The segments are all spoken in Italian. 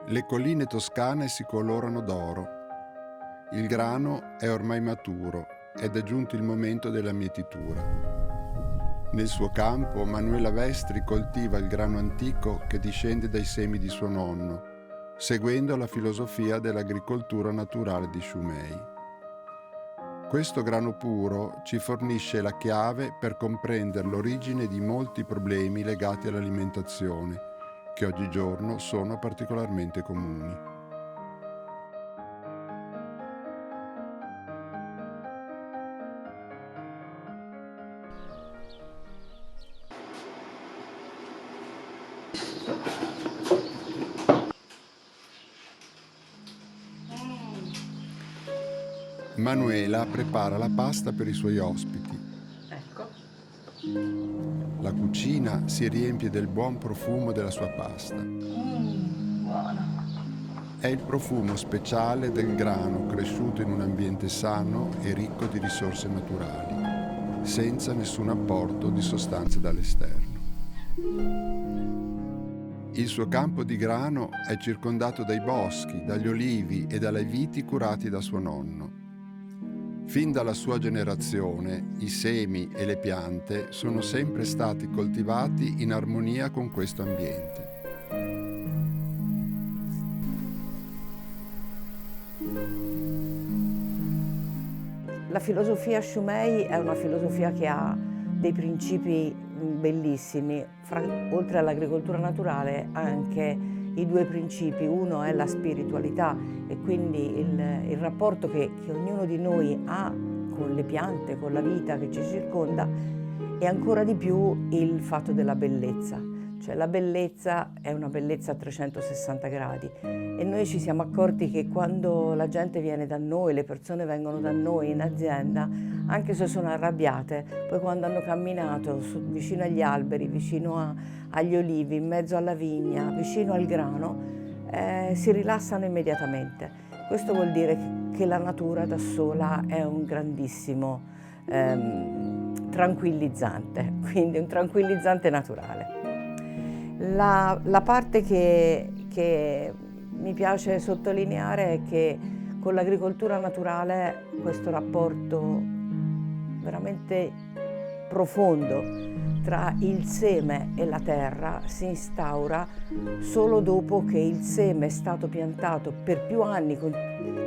Le colline toscane si colorano d'oro. Il grano è ormai maturo ed è giunto il momento della mietitura. Nel suo campo Manuela Vestri coltiva il grano antico che discende dai semi di suo nonno, seguendo la filosofia dell'agricoltura naturale di Shumei. Questo grano puro ci fornisce la chiave per comprendere l'origine di molti problemi legati all'alimentazione, che oggigiorno sono particolarmente comuni. Manuela prepara la pasta per i suoi ospiti. Ecco. La cucina si riempie del buon profumo della sua pasta. Buona. È il profumo speciale del grano cresciuto in un ambiente sano e ricco di risorse naturali, senza nessun apporto di sostanze dall'esterno. Il suo campo di grano è circondato dai boschi, dagli olivi e dalle viti curati da suo nonno. Fin dalla sua generazione, i semi e le piante sono sempre stati coltivati in armonia con questo ambiente. La filosofia Shumei è una filosofia che ha dei principi bellissimi, oltre all'agricoltura naturale anche i due principi. Uno è la spiritualità e quindi il rapporto che ognuno di noi ha con le piante, con la vita che ci circonda, e ancora di più il fatto della bellezza. Cioè la bellezza è una bellezza a 360 gradi e noi ci siamo accorti che quando la gente viene da noi, le persone vengono da noi in azienda, anche se sono arrabbiate, poi quando hanno camminato vicino agli alberi, vicino agli olivi, in mezzo alla vigna, vicino al grano, si rilassano immediatamente. Questo vuol dire che la natura da sola è un grandissimo tranquillizzante, quindi un tranquillizzante naturale. La parte che mi piace sottolineare è che con l'agricoltura naturale questo rapporto veramente profondo tra il seme e la terra si instaura solo dopo che il seme è stato piantato per più anni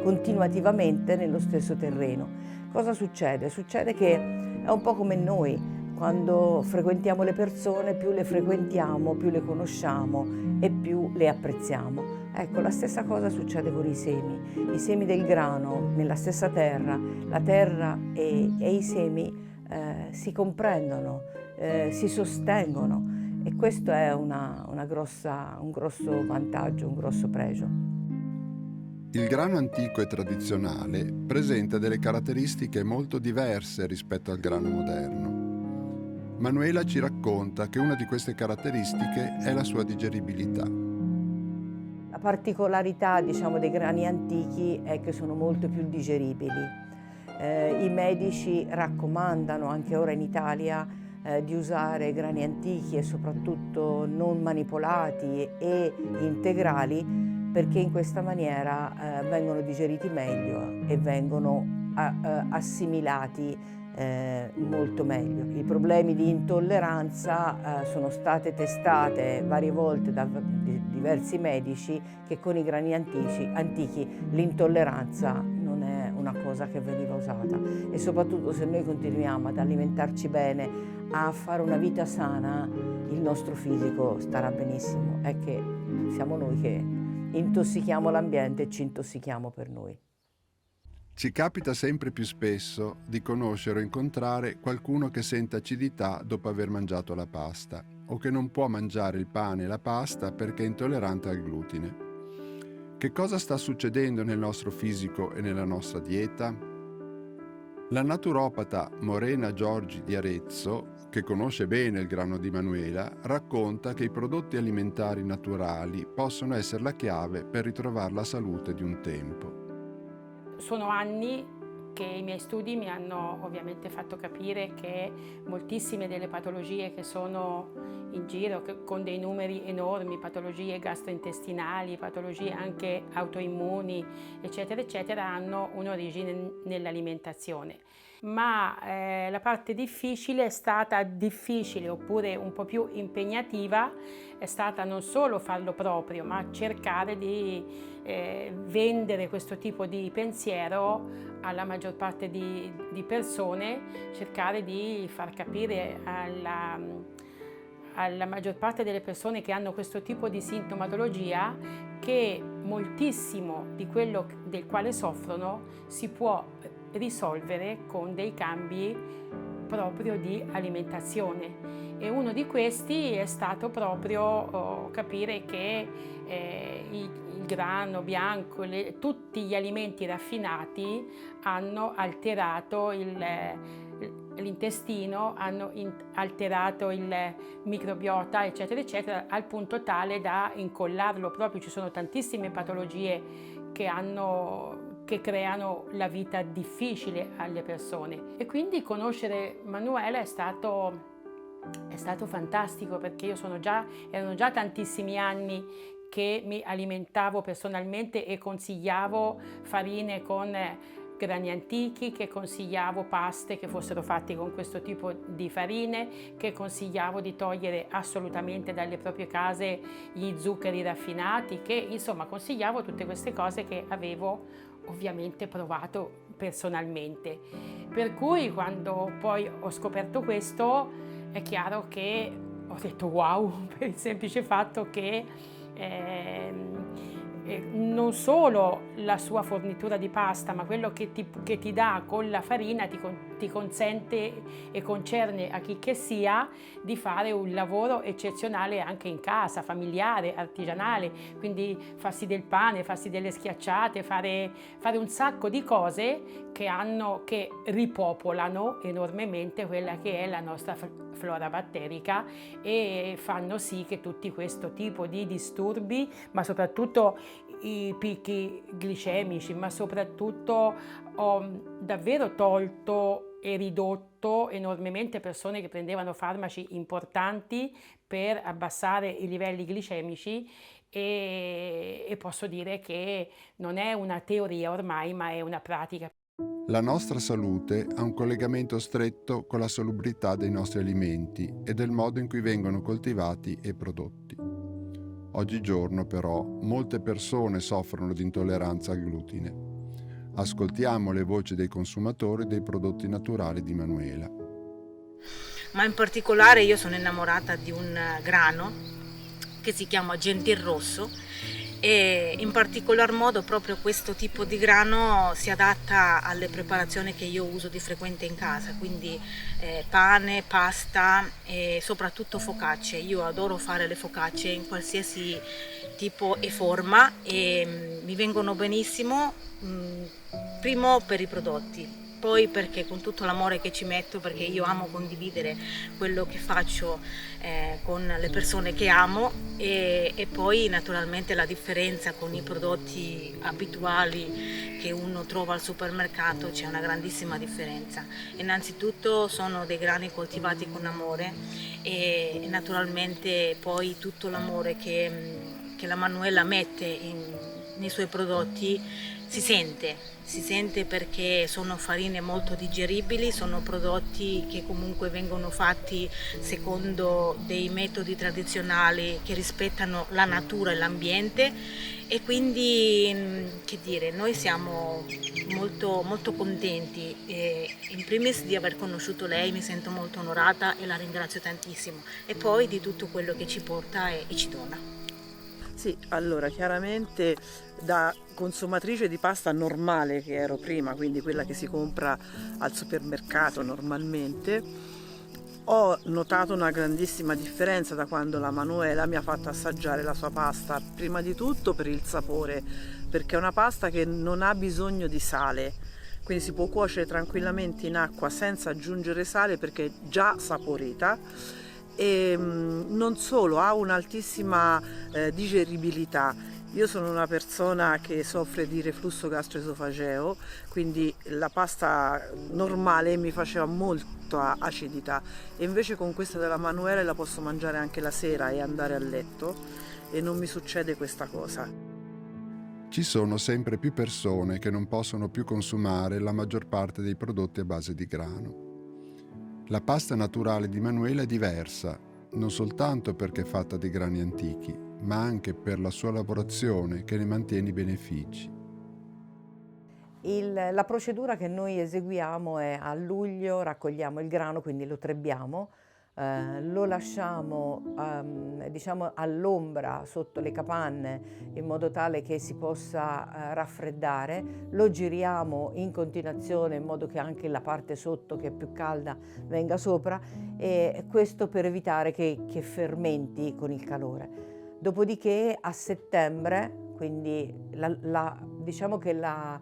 continuativamente nello stesso terreno. Cosa succede? Succede che è un po' come noi. Quando frequentiamo le persone, più le frequentiamo, più le conosciamo e più le apprezziamo. Ecco, la stessa cosa succede con i semi del grano nella stessa terra, la terra e i semi si comprendono, si sostengono e questo è un grosso vantaggio, un grosso pregio. Il grano antico e tradizionale presenta delle caratteristiche molto diverse rispetto al grano moderno. Manuela ci racconta che una di queste caratteristiche è la sua digeribilità. La particolarità, dei grani antichi è che sono molto più digeribili. I medici raccomandano anche ora in Italia di usare grani antichi e soprattutto non manipolati e integrali perché in questa maniera vengono digeriti meglio e vengono assimilati molto meglio. I problemi di intolleranza sono state testate varie volte da diversi medici che con i grani antichi l'intolleranza non è una cosa che veniva usata e soprattutto se noi continuiamo ad alimentarci bene, a fare una vita sana, il nostro fisico starà benissimo. È che siamo noi che intossichiamo l'ambiente e ci intossichiamo per noi. Ci capita sempre più spesso di conoscere o incontrare qualcuno che sente acidità dopo aver mangiato la pasta o che non può mangiare il pane e la pasta perché è intollerante al glutine. Che cosa sta succedendo nel nostro fisico e nella nostra dieta? La naturopata Morena Giorgi di Arezzo, che conosce bene il grano di Manuela, racconta che i prodotti alimentari naturali possono essere la chiave per ritrovare la salute di un tempo. Sono anni che i miei studi mi hanno ovviamente fatto capire che moltissime delle patologie che sono in giro, con dei numeri enormi, patologie gastrointestinali, patologie anche autoimmuni, eccetera, eccetera, hanno un'origine nell'alimentazione. Ma la parte difficile è stata oppure un po' più impegnativa, è stata non solo farlo proprio, ma cercare di vendere questo tipo di pensiero alla maggior parte di persone, cercare di far capire alla maggior parte delle persone che hanno questo tipo di sintomatologia che moltissimo di quello del quale soffrono si può risolvere con dei cambi proprio di alimentazione. E uno di questi è stato proprio capire che il grano bianco, tutti gli alimenti raffinati hanno alterato l'intestino, hanno alterato il microbiota, eccetera, eccetera, al punto tale da incollarlo proprio. Ci sono tantissime patologie che creano la vita difficile alle persone. E quindi conoscere Manuela è stato fantastico, perché erano già tantissimi anni che mi alimentavo personalmente e consigliavo farine con grani antichi, che consigliavo paste che fossero fatte con questo tipo di farine, che consigliavo di togliere assolutamente dalle proprie case gli zuccheri raffinati, che insomma consigliavo tutte queste cose che avevo ovviamente provato personalmente. Per cui quando poi ho scoperto questo è chiaro che ho detto wow, per il semplice fatto che non solo la sua fornitura di pasta, ma quello che ti dà con la farina ti consente e concerne a chi che sia di fare un lavoro eccezionale anche in casa, familiare, artigianale, quindi farsi del pane, farsi delle schiacciate, fare un sacco di cose che ripopolano enormemente quella che è la nostra flora batterica e fanno sì che tutti questo tipo di disturbi, ma soprattutto i picchi glicemici, ma soprattutto ho davvero tolto e ridotto enormemente persone che prendevano farmaci importanti per abbassare i livelli glicemici e posso dire che non è una teoria ormai, ma è una pratica. La nostra salute ha un collegamento stretto con la salubrità dei nostri alimenti e del modo in cui vengono coltivati e prodotti. Oggigiorno, però, molte persone soffrono di intolleranza al glutine. Ascoltiamo le voci dei consumatori dei prodotti naturali di Manuela. Ma in particolare io sono innamorata di un grano che si chiama Gentil Rosso, e in particolar modo proprio questo tipo di grano si adatta alle preparazioni che io uso di frequente in casa, quindi pane, pasta e soprattutto focacce. Io adoro fare le focacce in qualsiasi tipo e forma e mi vengono benissimo, primo per i prodotti, poi perché con tutto l'amore che ci metto, perché io amo condividere quello che faccio con le persone che amo e poi naturalmente la differenza con i prodotti abituali che uno trova al supermercato, c'è una grandissima differenza. Innanzitutto sono dei grani coltivati con amore e naturalmente poi tutto l'amore che la Manuela mette nei suoi prodotti si sente perché sono farine molto digeribili, sono prodotti che comunque vengono fatti secondo dei metodi tradizionali che rispettano la natura e l'ambiente e quindi, che dire, noi siamo molto, molto contenti e in primis di aver conosciuto lei, mi sento molto onorata e la ringrazio tantissimo e poi di tutto quello che ci porta e ci dona. Sì, allora chiaramente da consumatrice di pasta normale che ero prima, quindi quella che si compra al supermercato normalmente, ho notato una grandissima differenza da quando la Manuela mi ha fatto assaggiare la sua pasta, prima di tutto per il sapore, perché è una pasta che non ha bisogno di sale, quindi si può cuocere tranquillamente in acqua senza aggiungere sale perché è già saporita. E non solo, ha un'altissima digeribilità Io sono una persona che soffre di reflusso gastroesofageo, quindi la pasta normale mi faceva molta acidità e invece con questa della Manuela la posso mangiare anche la sera e andare a letto e non mi succede questa cosa. Ci sono sempre più persone che non possono più consumare la maggior parte dei prodotti a base di grano. La pasta naturale di Manuela è diversa, non soltanto perché è fatta di grani antichi, ma anche per la sua lavorazione che ne mantiene i benefici. La procedura che noi eseguiamo è: a luglio raccogliamo il grano, quindi lo trebbiamo, lo lasciamo diciamo all'ombra sotto le capanne in modo tale che si possa raffreddare, lo giriamo in continuazione in modo che anche la parte sotto, che è più calda, venga sopra, e questo per evitare che fermenti con il calore. Dopodiché a settembre, quindi diciamo che la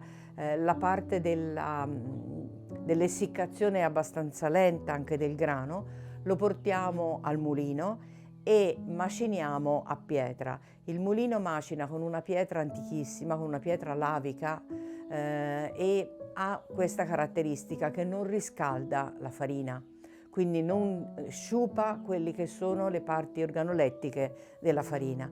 parte dell'essiccazione è abbastanza lenta anche del grano, lo portiamo al mulino e maciniamo a pietra. Il mulino macina con una pietra antichissima, con una pietra lavica, e ha questa caratteristica che non riscalda la farina, quindi non sciupa quelle che sono le parti organolettiche della farina.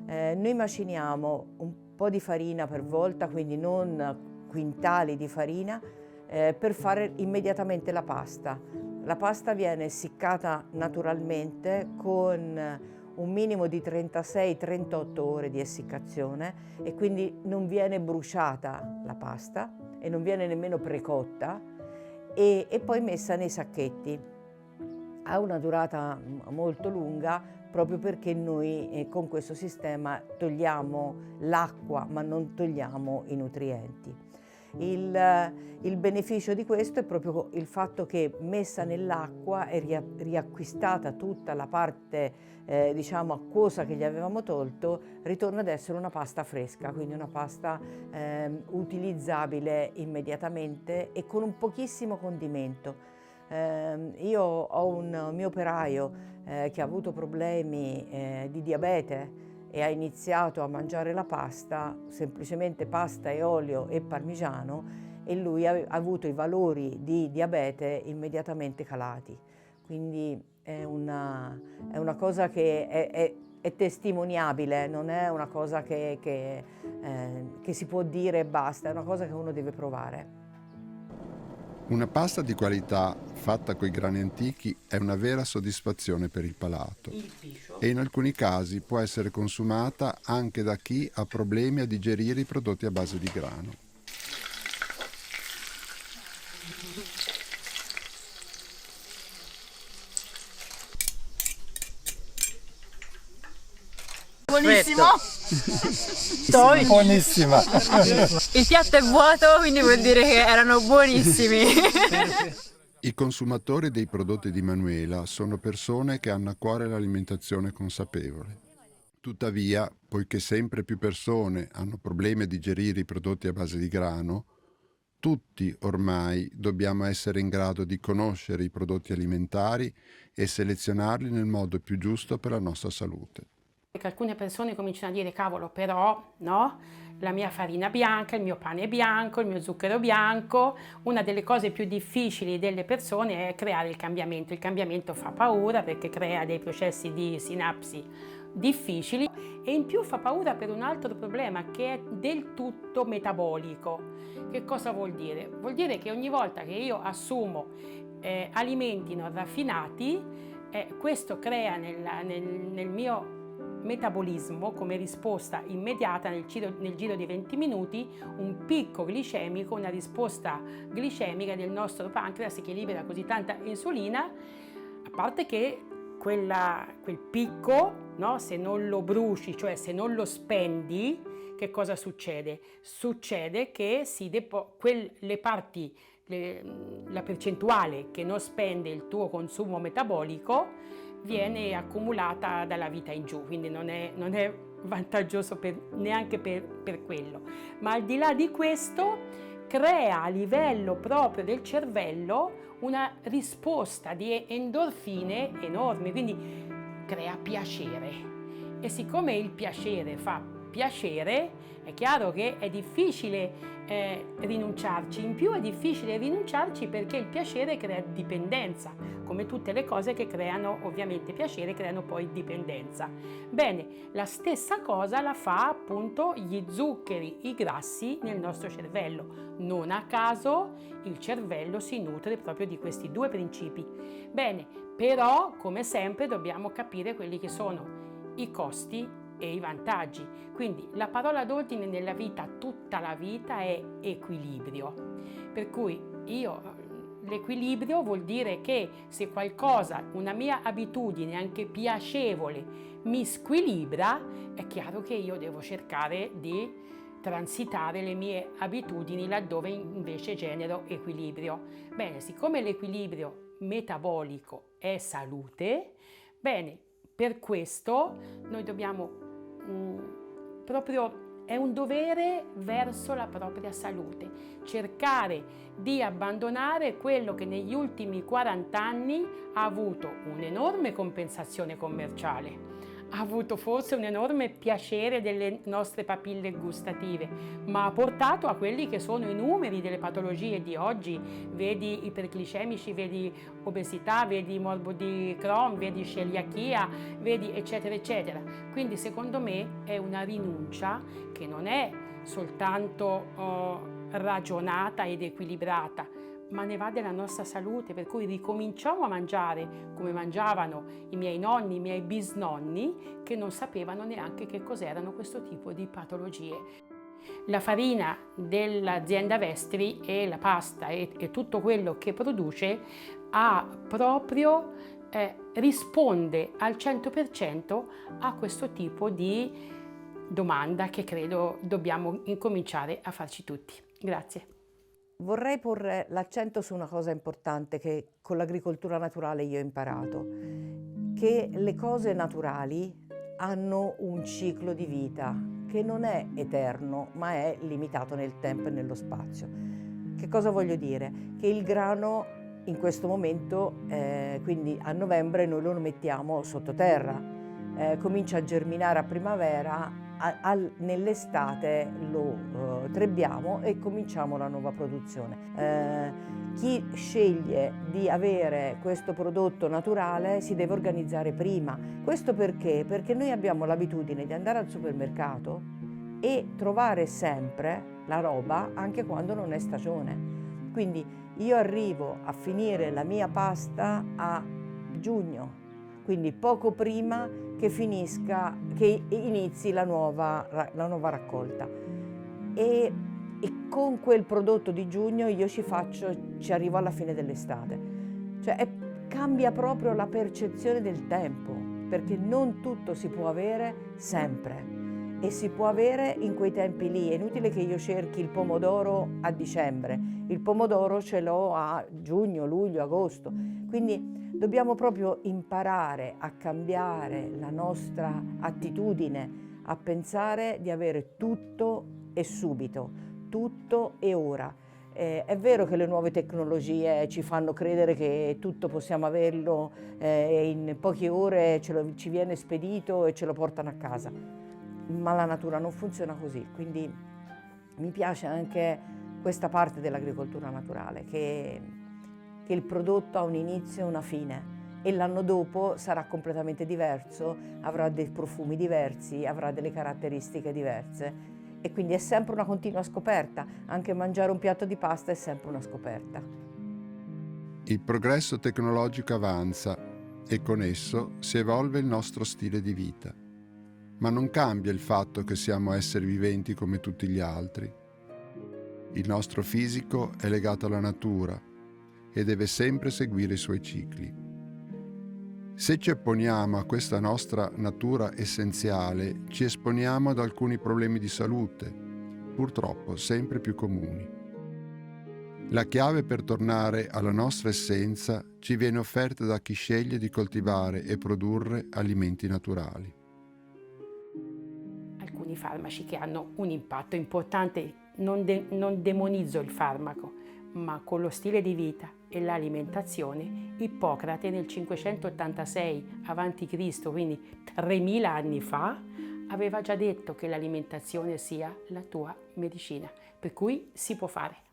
Noi maciniamo un po' di farina per volta, quindi non quintali di farina, per fare immediatamente la pasta. La pasta viene essiccata naturalmente con un minimo di 36-38 ore di essiccazione e quindi non viene bruciata la pasta e non viene nemmeno precotta e poi messa nei sacchetti. Ha una durata molto lunga proprio perché noi con questo sistema togliamo l'acqua ma non togliamo i nutrienti. Il beneficio di questo è proprio il fatto che messa nell'acqua è riacquistata tutta la parte diciamo acquosa che gli avevamo tolto, ritorna ad essere una pasta fresca, quindi una pasta utilizzabile immediatamente e con un pochissimo condimento. Io ho un mio operaio che ha avuto problemi di diabete e ha iniziato a mangiare la pasta, semplicemente pasta e olio e parmigiano, e lui ha avuto i valori di diabete immediatamente calati. Quindi è una cosa che è testimoniabile, non è una cosa che si può dire e basta, è una cosa che uno deve provare. Una pasta di qualità fatta coi grani antichi è una vera soddisfazione per il palato e in alcuni casi può essere consumata anche da chi ha problemi a digerire i prodotti a base di grano. Buonissimo! Buonissima! Il piatto è vuoto, quindi vuol dire che erano buonissimi. I consumatori dei prodotti di Manuela sono persone che hanno a cuore l'alimentazione consapevole. Tuttavia, poiché sempre più persone hanno problemi a digerire i prodotti a base di grano, tutti ormai dobbiamo essere in grado di conoscere i prodotti alimentari e selezionarli nel modo più giusto per la nostra salute. Perché alcune persone cominciano a dire: cavolo, però, no? La mia farina bianca, il mio pane bianco, il mio zucchero bianco. Una delle cose più difficili delle persone è creare il cambiamento. Il cambiamento fa paura perché crea dei processi di sinapsi difficili e in più fa paura per un altro problema che è del tutto metabolico. Che cosa vuol dire? Vuol dire che ogni volta che io assumo alimenti non raffinati, questo crea nel mio metabolismo, come risposta immediata nel giro di 20 minuti, un picco glicemico, una risposta glicemica del nostro pancreas che libera così tanta insulina, a parte che quel picco, no, se non lo bruci, cioè se non lo spendi, che cosa succede? Succede che le parti, la percentuale che non spende il tuo consumo metabolico viene accumulata dalla vita in giù, quindi non è vantaggioso neanche per quello. Ma al di là di questo crea a livello proprio del cervello una risposta di endorfine enorme, quindi crea piacere. E siccome il piacere fa piacere, è chiaro che è difficile rinunciarci. In più è difficile rinunciarci perché il piacere crea dipendenza, come tutte le cose che creano ovviamente piacere creano poi dipendenza. Bene, la stessa cosa la fa appunto gli zuccheri, i grassi nel nostro cervello. Non a caso il cervello si nutre proprio di questi due principi. Bene, però come sempre dobbiamo capire quelli che sono i costi e i vantaggi. Quindi la parola d'ordine nella vita, tutta la vita, è equilibrio. Per cui l'equilibrio vuol dire che se qualcosa, una mia abitudine anche piacevole, mi squilibra, è chiaro che io devo cercare di transitare le mie abitudini laddove invece genero equilibrio. Bene, siccome l'equilibrio metabolico è salute, bene, per questo noi dobbiamo proprio, è un dovere verso la propria salute, cercare di abbandonare quello che negli ultimi 40 anni ha avuto un'enorme compensazione commerciale, ha avuto forse un enorme piacere delle nostre papille gustative, ma ha portato a quelli che sono i numeri delle patologie di oggi, vedi iperglicemici, vedi obesità, vedi morbo di Crohn, vedi celiachia, vedi eccetera eccetera. Quindi secondo me è una rinuncia che non è soltanto ragionata ed equilibrata, ma ne va della nostra salute, per cui ricominciamo a mangiare come mangiavano i miei nonni, i miei bisnonni, che non sapevano neanche che cos'erano questo tipo di patologie. La farina dell'azienda Vestri e la pasta e tutto quello che produce risponde al 100% a questo tipo di domanda che credo dobbiamo incominciare a farci tutti. Grazie. Vorrei porre l'accento su una cosa importante che con l'agricoltura naturale io ho imparato, che le cose naturali hanno un ciclo di vita che non è eterno, ma è limitato nel tempo e nello spazio. Che cosa voglio dire? Che il grano in questo momento, quindi a novembre, noi lo mettiamo sottoterra, comincia a germinare a primavera, nell'estate lo trebbiamo e cominciamo la nuova produzione. Chi sceglie di avere questo prodotto naturale si deve organizzare prima. Questo perché? Perché noi abbiamo l'abitudine di andare al supermercato e trovare sempre la roba anche quando non è stagione. Quindi io arrivo a finire la mia pasta a giugno, quindi poco prima che inizi la nuova raccolta. E con quel prodotto di giugno io ci arrivo alla fine dell'estate. Cioè cambia proprio la percezione del tempo, perché non tutto si può avere sempre e si può avere in quei tempi lì. È inutile che io cerchi il pomodoro a dicembre, il pomodoro ce l'ho a giugno, luglio, agosto. Quindi dobbiamo proprio imparare a cambiare la nostra attitudine, a pensare di avere tutto e subito, tutto e ora. È vero che le nuove tecnologie ci fanno credere che tutto possiamo averlo in poche ore, ci viene spedito e ce lo portano a casa, ma la natura non funziona così. Quindi mi piace anche questa parte dell'agricoltura naturale, che il prodotto ha un inizio e una fine e l'anno dopo sarà completamente diverso, avrà dei profumi diversi, avrà delle caratteristiche diverse e quindi è sempre una continua scoperta. Anche mangiare un piatto di pasta è sempre una scoperta. Il progresso tecnologico avanza e con esso si evolve il nostro stile di vita. Ma non cambia il fatto che siamo esseri viventi come tutti gli altri. Il nostro fisico è legato alla natura e deve sempre seguire i suoi cicli. Se ci opponiamo a questa nostra natura essenziale, ci esponiamo ad alcuni problemi di salute, purtroppo sempre più comuni. La chiave per tornare alla nostra essenza ci viene offerta da chi sceglie di coltivare e produrre alimenti naturali. Alcuni farmaci che hanno un impatto importante, non demonizzo il farmaco, ma con lo stile di vita e l'alimentazione, Ippocrate nel 586 a.C., quindi 3000 anni fa, aveva già detto che l'alimentazione sia la tua medicina, per cui si può fare.